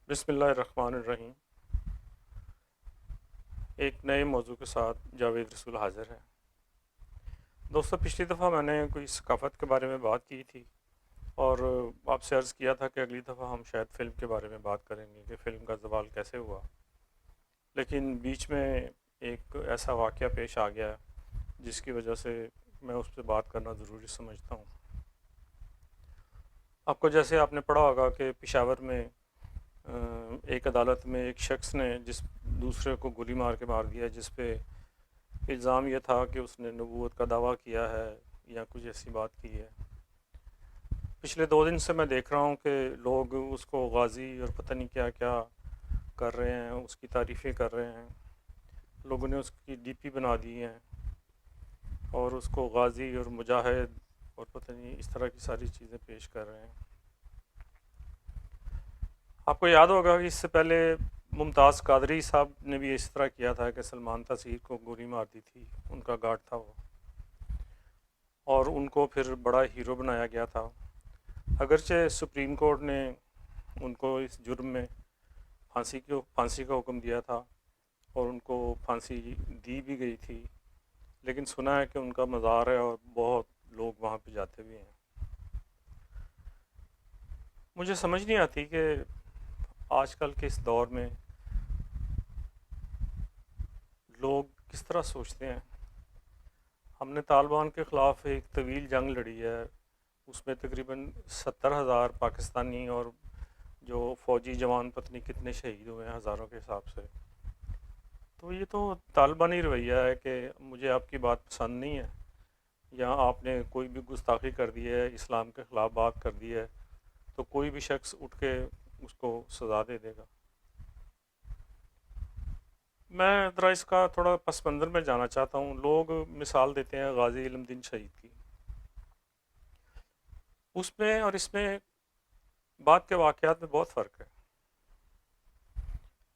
بسم اللہ الرحمن الرحیم۔ ایک نئے موضوع کے ساتھ جاوید رسول حاضر ہے۔ دوستو، پچھلی دفعہ میں نے کوئی ثقافت کے بارے میں بات کی تھی اور آپ سے عرض کیا تھا کہ اگلی دفعہ ہم شاید فلم کے بارے میں بات کریں گے کہ فلم کا زوال کیسے ہوا، لیکن بیچ میں ایک ایسا واقعہ پیش آ گیا جس کی وجہ سے میں اس پہ بات کرنا ضروری سمجھتا ہوں۔ آپ کو جیسے آپ نے پڑھا ہوگا کہ پشاور میں ایک عدالت میں ایک شخص نے جس دوسرے کو گولی مار کے مار دیا، جس پہ الزام یہ تھا کہ اس نے نبوت کا دعویٰ کیا ہے یا کچھ ایسی بات کی ہے۔ پچھلے 2 دن سے میں دیکھ رہا ہوں کہ لوگ اس کو غازی اور پتہ نہیں کیا کیا کر رہے ہیں، اس کی تعریفیں کر رہے ہیں، لوگوں نے اس کی ڈی پی بنا دی ہیں اور اس کو غازی اور مجاہد اور پتہ نہیں اس طرح کی ساری چیزیں پیش کر رہے ہیں۔ آپ کو یاد ہوگا کہ اس سے پہلے ممتاز قادری صاحب نے بھی اس طرح کیا تھا کہ سلمان تاثیر کو گولی مار دی تھی، ان کا گارڈ تھا وہ، اور ان کو پھر بڑا ہیرو بنایا گیا تھا۔ اگرچہ سپریم کورٹ نے ان کو اس جرم میں پھانسی کا حکم دیا تھا اور ان کو پھانسی دی بھی گئی تھی، لیکن سنا ہے کہ ان کا مزار ہے اور بہت لوگ وہاں پہ جاتے بھی ہیں۔ مجھے سمجھ نہیں آتی کہ آج کل کے اس دور میں لوگ کس طرح سوچتے ہیں۔ ہم نے طالبان کے خلاف ایک طویل جنگ لڑی ہے، اس میں تقریباً 70,000 پاکستانی اور جو فوجی جوان پتہ نہیں کتنے شہید ہوئے ہیں، ہزاروں کے حساب سے۔ تو یہ تو طالبانی رویہ ہے کہ مجھے آپ کی بات پسند نہیں ہے یا آپ نے کوئی بھی گستاخی کر دی ہے، اسلام کے خلاف بات کر دی ہے، تو کوئی بھی شخص اٹھ کے اس کو سزا دے دے گا۔ میں ذرا اس کا تھوڑا پس منظر میں جانا چاہتا ہوں۔ لوگ مثال دیتے ہیں غازی علم دین شہید کی، اس میں اور اس میں بات کے واقعات میں بہت فرق ہے۔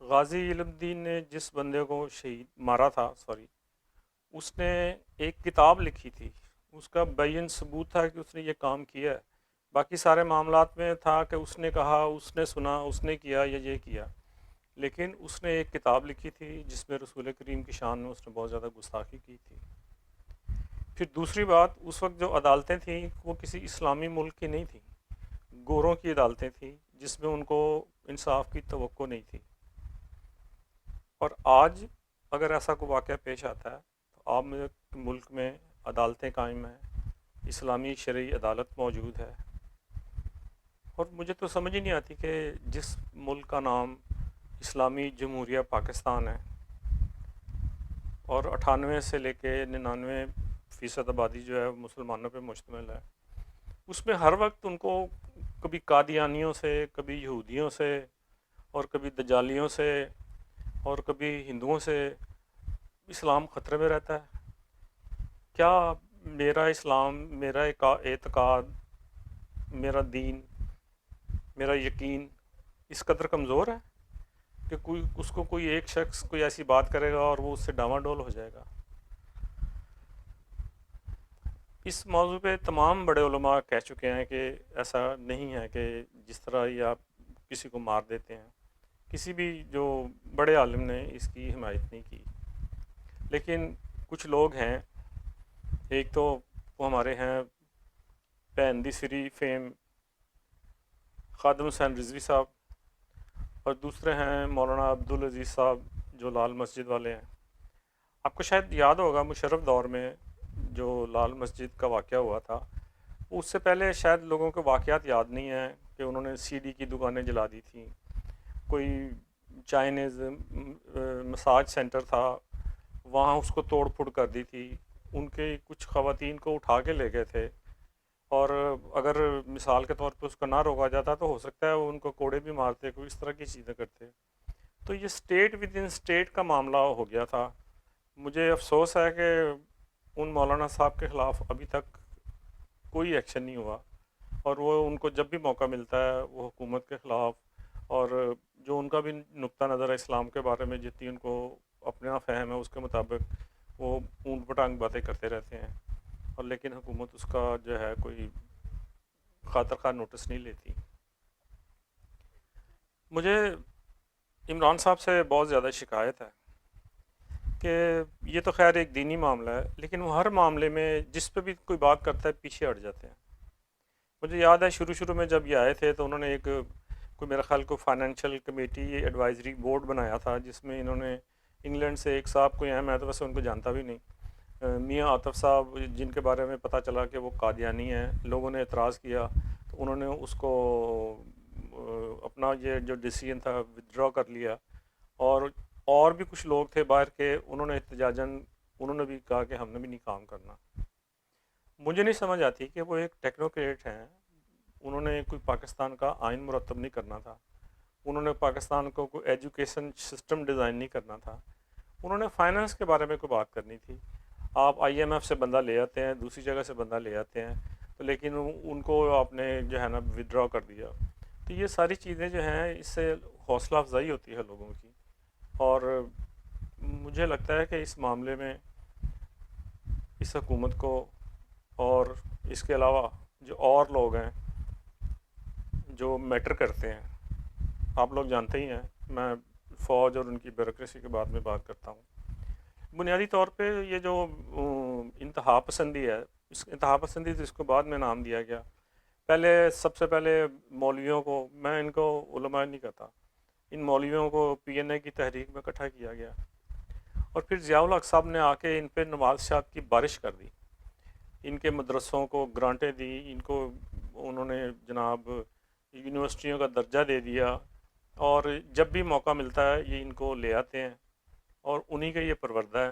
غازی علم دین نے جس بندے کو شہید مارا تھا، اس نے ایک کتاب لکھی تھی، اس کا بین ثبوت تھا کہ اس نے یہ کام کیا ہے۔ باقی سارے معاملات میں تھا کہ اس نے کہا، اس نے سنا، اس نے کیا یا یہ کیا، لیکن اس نے ایک کتاب لکھی تھی جس میں رسول کریم کی شان میں اس نے بہت زیادہ گستاخی کی تھی۔ پھر دوسری بات، اس وقت جو عدالتیں تھیں وہ کسی اسلامی ملک کی نہیں تھیں، گوروں کی عدالتیں تھیں جس میں ان کو انصاف کی توقع نہیں تھی۔ اور آج اگر ایسا کوئی واقعہ پیش آتا ہے تو آپ میں ملک میں عدالتیں قائم ہیں، اسلامی شرعی عدالت موجود ہے، اور مجھے تو سمجھ ہی نہیں آتی کہ جس ملک کا نام اسلامی جمہوریہ پاکستان ہے اور 98 سے لے کے 99% آبادی جو ہے مسلمانوں پہ مشتمل ہے، اس میں ہر وقت ان کو کبھی قادیانیوں سے، کبھی یہودیوں سے، اور کبھی دجالیوں سے، اور کبھی ہندوؤں سے اسلام خطرے میں رہتا ہے۔ کیا میرا اسلام، میرا اعتقاد، میرا دین، میرا یقین اس قدر کمزور ہے کہ اس کو کوئی ایک شخص کوئی ایسی بات کرے گا اور وہ اس سے ڈاواں ڈول ہو جائے گا؟ اس موضوع پہ تمام بڑے علماء کہہ چکے ہیں کہ ایسا نہیں ہے کہ جس طرح یہ آپ کسی کو مار دیتے ہیں۔ کسی بھی جو بڑے عالم نے اس کی حمایت نہیں کی، لیکن کچھ لوگ ہیں، ایک تو وہ ہمارے ہیں پہن دی سری فیم خادم حسین رضوی صاحب، اور دوسرے ہیں مولانا عبدالعزیز صاحب جو لال مسجد والے ہیں۔ آپ کو شاید یاد ہوگا مشرف دور میں جو لال مسجد کا واقعہ ہوا تھا، اس سے پہلے شاید لوگوں کے واقعات یاد نہیں ہیں کہ انہوں نے سی ڈی کی دکانیں جلا دی تھیں، کوئی چائنیز مساج سینٹر تھا وہاں اس کو توڑ پھوڑ کر دی تھی، ان کے کچھ خواتین کو اٹھا کے لے گئے تھے، اور اگر مثال کے طور پہ اس کا نہ روکا جاتا تو ہو سکتا ہے وہ ان کو کوڑے بھی مارتے، کوئی اس طرح کی چیزیں کرتے۔ تو یہ اسٹیٹ ود ان اسٹیٹ کا معاملہ ہو گیا تھا۔ مجھے افسوس ہے کہ ان مولانا صاحب کے خلاف ابھی تک کوئی ایکشن نہیں ہوا، اور وہ ان کو جب بھی موقع ملتا ہے وہ حکومت کے خلاف، اور جو ان کا بھی نقطہ نظر ہے اسلام کے بارے میں، جتنی ان کو اپنا فہم ہے اس کے مطابق وہ اونٹ پٹانگ باتیں کرتے رہتے ہیں، اور لیکن حکومت اس کا جو ہے کوئی خاطر خواہ نوٹس نہیں لیتی۔ مجھے عمران صاحب سے بہت زیادہ شکایت ہے کہ یہ تو خیر ایک دینی معاملہ ہے، لیکن وہ ہر معاملے میں جس پہ بھی کوئی بات کرتا ہے پیچھے ہٹ جاتے ہیں۔ مجھے یاد ہے شروع میں جب یہ آئے تھے تو انہوں نے ایک کوئی میرا خیال کو فائنینشیل کمیٹی ایڈوائزری بورڈ بنایا تھا، جس میں انہوں نے انگلینڈ سے ایک صاحب کو، میں تو ویسے ان کو جانتا بھی نہیں، میاں عاطف صاحب، جن کے بارے میں پتہ چلا کہ وہ قادیانی ہیں، لوگوں نے اعتراض کیا تو انہوں نے اس کو اپنا یہ جو ڈیسیژن تھا ودرا کر لیا، اور بھی کچھ لوگ تھے باہر کے، انہوں نے احتجاجاً انہوں نے بھی کہا کہ ہم نے بھی نہیں کام کرنا۔ مجھے نہیں سمجھ آتی کہ وہ ایک ٹیکنوکریٹ ہیں، انہوں نے کوئی پاکستان کا آئین مرتب نہیں کرنا تھا، انہوں نے پاکستان کو کوئی ایجوکیشن سسٹم ڈیزائن نہیں کرنا تھا، انہوں نے فائنانس کے بارے میں کوئی بات کرنی تھی۔ آپ آئی ایم ایف سے بندہ لے آتے ہیں، دوسری جگہ سے بندہ لے آتے ہیں، تو لیکن ان کو آپ نے جو ہے نا ودرا کر دیا۔ تو یہ ساری چیزیں جو ہیں اس سے حوصلہ افزائی ہوتی ہے لوگوں کی، اور مجھے لگتا ہے کہ اس معاملے میں اس حکومت کو، اور اس کے علاوہ جو اور لوگ ہیں جو میٹر کرتے ہیں، آپ لوگ جانتے ہی ہیں میں فوج اور ان کی بیوروکریسی کے بعد میں بات کرتا ہوں، بنیادی طور پہ یہ جو انتہا پسندی ہے، اس انتہا پسندی تو اس کو بعد میں نام دیا گیا۔ پہلے سب سے پہلے مولویوں کو، میں ان کو علماء نہیں کہتا، ان مولویوں کو پی این اے کی تحریک میں اکٹھا کیا گیا، اور پھر ضیاء الحق صاحب نے آ کے ان پہ نوازشات کی بارش کر دی، ان کے مدرسوں کو گرانٹیں دی، ان کو انہوں نے جناب یونیورسٹیوں کا درجہ دے دیا، اور جب بھی موقع ملتا ہے یہ ان کو لے آتے ہیں، اور انہی کا یہ پروردہ ہے۔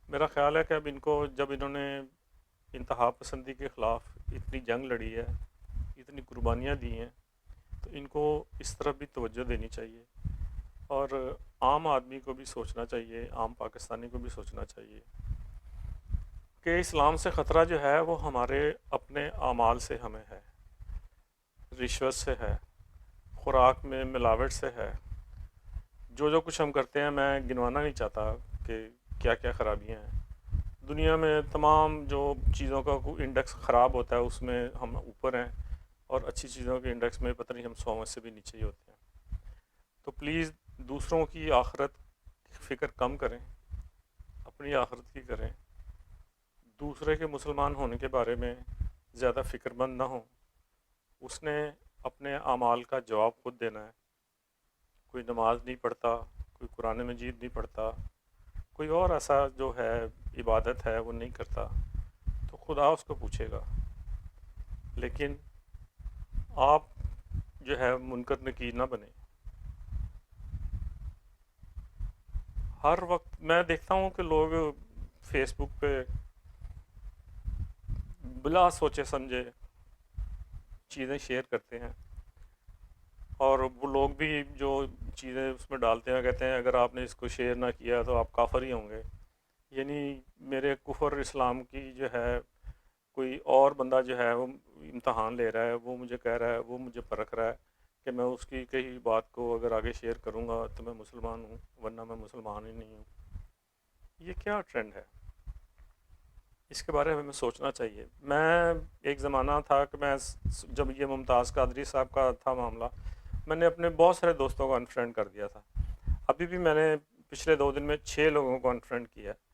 میرا خیال ہے کہ اب ان کو، جب انہوں نے انتہا پسندی کے خلاف اتنی جنگ لڑی ہے، اتنی قربانیاں دی ہیں، تو ان کو اس طرف بھی توجہ دینی چاہیے، اور عام آدمی کو بھی سوچنا چاہیے، عام پاکستانی کو بھی سوچنا چاہیے کہ اسلام سے خطرہ جو ہے وہ ہمارے اپنے اعمال سے ہمیں ہے، رشوت سے ہے، خوراک میں ملاوٹ سے ہے، جو کچھ ہم کرتے ہیں، میں گنوانا نہیں چاہتا کہ کیا کیا خرابیاں ہیں دنیا میں۔ تمام جو چیزوں کا کوئی انڈیکس خراب ہوتا ہے اس میں ہم اوپر ہیں، اور اچھی چیزوں کے انڈیکس میں پتہ نہیں ہم 100 میں سے بھی نیچے ہی ہوتے ہیں۔ تو پلیز دوسروں کی آخرت کی فکر کم کریں، اپنی آخرت کی کریں، دوسرے کے مسلمان ہونے کے بارے میں زیادہ فکر مند نہ ہوں۔ اس نے اپنے اعمال کا جواب خود دینا ہے۔ کوئی نماز نہیں پڑھتا، کوئی قرآن مجید نہیں پڑھتا، کوئی اور ایسا جو ہے عبادت ہے وہ نہیں کرتا، تو خدا اس کو پوچھے گا۔ لیکن آپ جو ہے منکر نکیر نہ بنیں۔ ہر وقت میں دیکھتا ہوں کہ لوگ فیس بک پہ بلا سوچے سمجھے چیزیں شیئر کرتے ہیں، اور وہ لوگ بھی جو چیزیں اس میں ڈالتے ہیں کہتے ہیں اگر آپ نے اس کو شیئر نہ کیا تو آپ کافر ہی ہوں گے۔ یعنی میرے کفر اسلام کی جو ہے، کوئی اور بندہ جو ہے وہ امتحان لے رہا ہے، وہ مجھے کہہ رہا ہے، وہ مجھے پرکھ رہا ہے کہ میں اس کی کئی بات کو اگر آگے شیئر کروں گا تو میں مسلمان ہوں، ورنہ میں مسلمان ہی نہیں ہوں۔ یہ کیا ٹرینڈ ہے؟ اس کے بارے میں ہمیں سوچنا چاہیے۔ میں ایک زمانہ تھا کہ میں جب یہ ممتاز قادری صاحب کا تھا معاملہ، میں نے اپنے بہت سارے دوستوں کو انفرینڈ کر دیا تھا۔ ابھی بھی میں نے پچھلے 2 دن میں 6 لوگوں کو انفرینڈ کیا ہے۔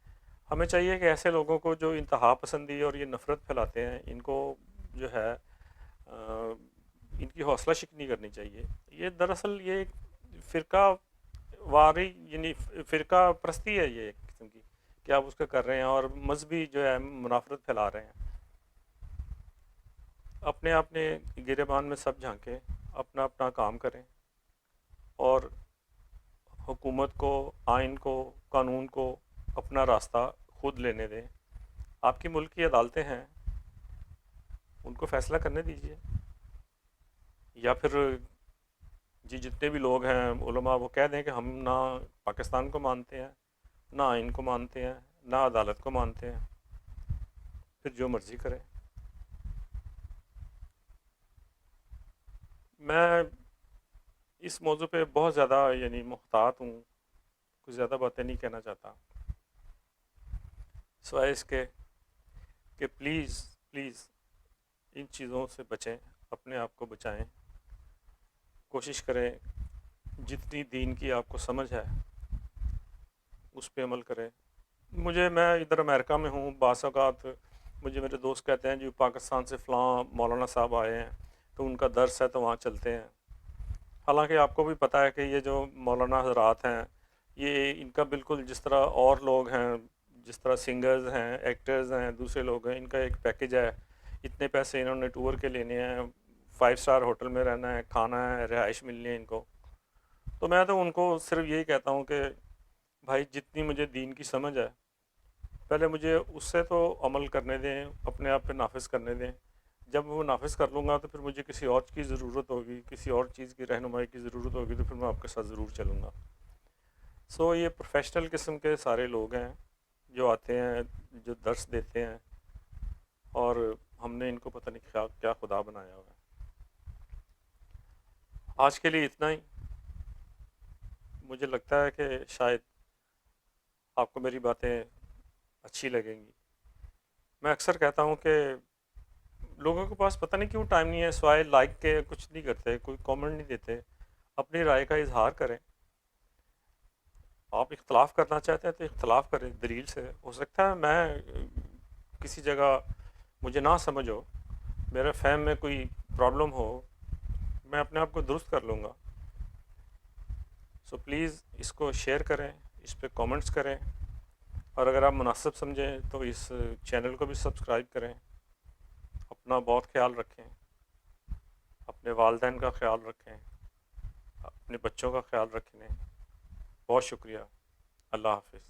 ہمیں چاہیے کہ ایسے لوگوں کو جو انتہا پسندی اور یہ نفرت پھیلاتے ہیں، ان کو جو ہے ان کی حوصلہ شکنی کرنی چاہیے۔ یہ دراصل یہ ایک فرقہ واری، یعنی فرقہ پرستی ہے، یہ ایک قسم کی کہ آپ اس کا کر رہے ہیں، اور مذہبی جو ہے منافرت پھیلا رہے ہیں۔ اپنے گریبان میں سب جھانکیں، اپنا اپنا کام کریں، اور حکومت کو، آئین کو، قانون کو اپنا راستہ خود لینے دیں۔ آپ کی ملک کی عدالتیں ہیں، ان کو فیصلہ کرنے دیجیے، یا پھر جی جتنے بھی لوگ ہیں علماء وہ کہہ دیں کہ ہم نہ پاکستان کو مانتے ہیں، نہ آئین کو مانتے ہیں، نہ عدالت کو مانتے ہیں، پھر جو مرضی کریں۔ میں اس موضوع پہ بہت زیادہ یعنی محتاط ہوں، کچھ زیادہ باتیں نہیں کہنا چاہتا، سوائے اس کے کہ پلیز پلیز ان چیزوں سے بچیں، اپنے آپ کو بچائیں، کوشش کریں جتنی دین کی آپ کو سمجھ ہے اس پہ عمل کریں. میں ادھر امریکہ میں ہوں، بعض اوقات مجھے میرے دوست کہتے ہیں جی پاکستان سے فلاں مولانا صاحب آئے ہیں تو ان کا درس ہے تو وہاں چلتے ہیں. حالانکہ آپ کو بھی پتہ ہے کہ یہ جو مولانا حضرات ہیں یہ ان کا بالکل جس طرح اور لوگ ہیں، جس طرح سنگرز ہیں، ایکٹرز ہیں، دوسرے لوگ ہیں، ان کا ایک پیکیج ہے. اتنے پیسے انہوں نے ٹور کے لینے ہیں، 5 اسٹار ہوٹل میں رہنا ہے، کھانا ہے، رہائش ملنی ہے ان کو. تو میں تو ان کو صرف یہی کہتا ہوں کہ بھائی جتنی مجھے دین کی سمجھ ہے پہلے مجھے اس سے تو عمل کرنے دیں، اپنے آپ پہ نافذ کرنے دیں. جب وہ نافذ کر لوں گا تو پھر مجھے کسی اور کی ضرورت ہوگی، کسی اور چیز کی رہنمائی کی ضرورت ہوگی تو پھر میں آپ کے ساتھ ضرور چلوں گا. یہ پروفیشنل قسم کے سارے لوگ ہیں جو آتے ہیں، جو درس دیتے ہیں، اور ہم نے ان کو پتہ نہیں کیا خدا بنایا ہوا ہے. آج کے لیے اتنا ہی. مجھے لگتا ہے کہ شاید آپ کو میری باتیں اچھی لگیں گی. میں اکثر کہتا ہوں کہ لوگوں کے پاس پتہ نہیں کیوں ٹائم نہیں ہے، سوائے لائک کے کچھ نہیں کرتے، کوئی کامنٹ نہیں دیتے. اپنی رائے کا اظہار کریں. آپ اختلاف کرنا چاہتے ہیں تو اختلاف کریں دلیل سے. ہو سکتا ہے میں کسی جگہ مجھے نہ سمجھ ہو، میرے فہم میں کوئی پرابلم ہو، میں اپنے آپ کو درست کر لوں گا. پلیز اس کو شیئر کریں، اس پہ کامنٹس کریں، اور اگر آپ مناسب سمجھیں تو اس چینل کو بھی سبسکرائب کریں. اپنا بہت خیال رکھیں، اپنے والدین کا خیال رکھیں، اپنے بچوں کا خیال رکھیں. بہت شکریہ. اللہ حافظ.